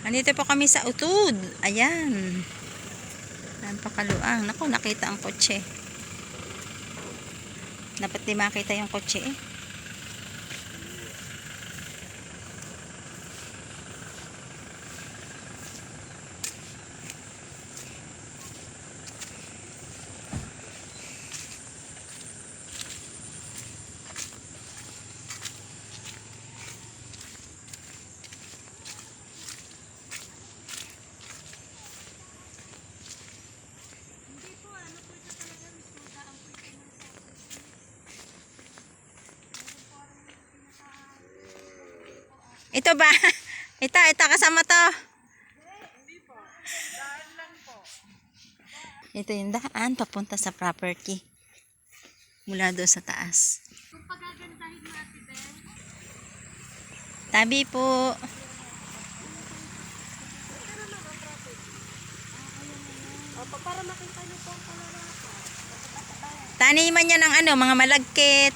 Andito po kami sa Utod. Ayan. Napakaluang. Naku, nakita ang kotse. Dapat di makita yung kotse eh. Ito ba? Ito kasama to. Ito yung daan papunta sa property. Mula doon sa taas. Tabi po. Taniman niya ng mga malagkit.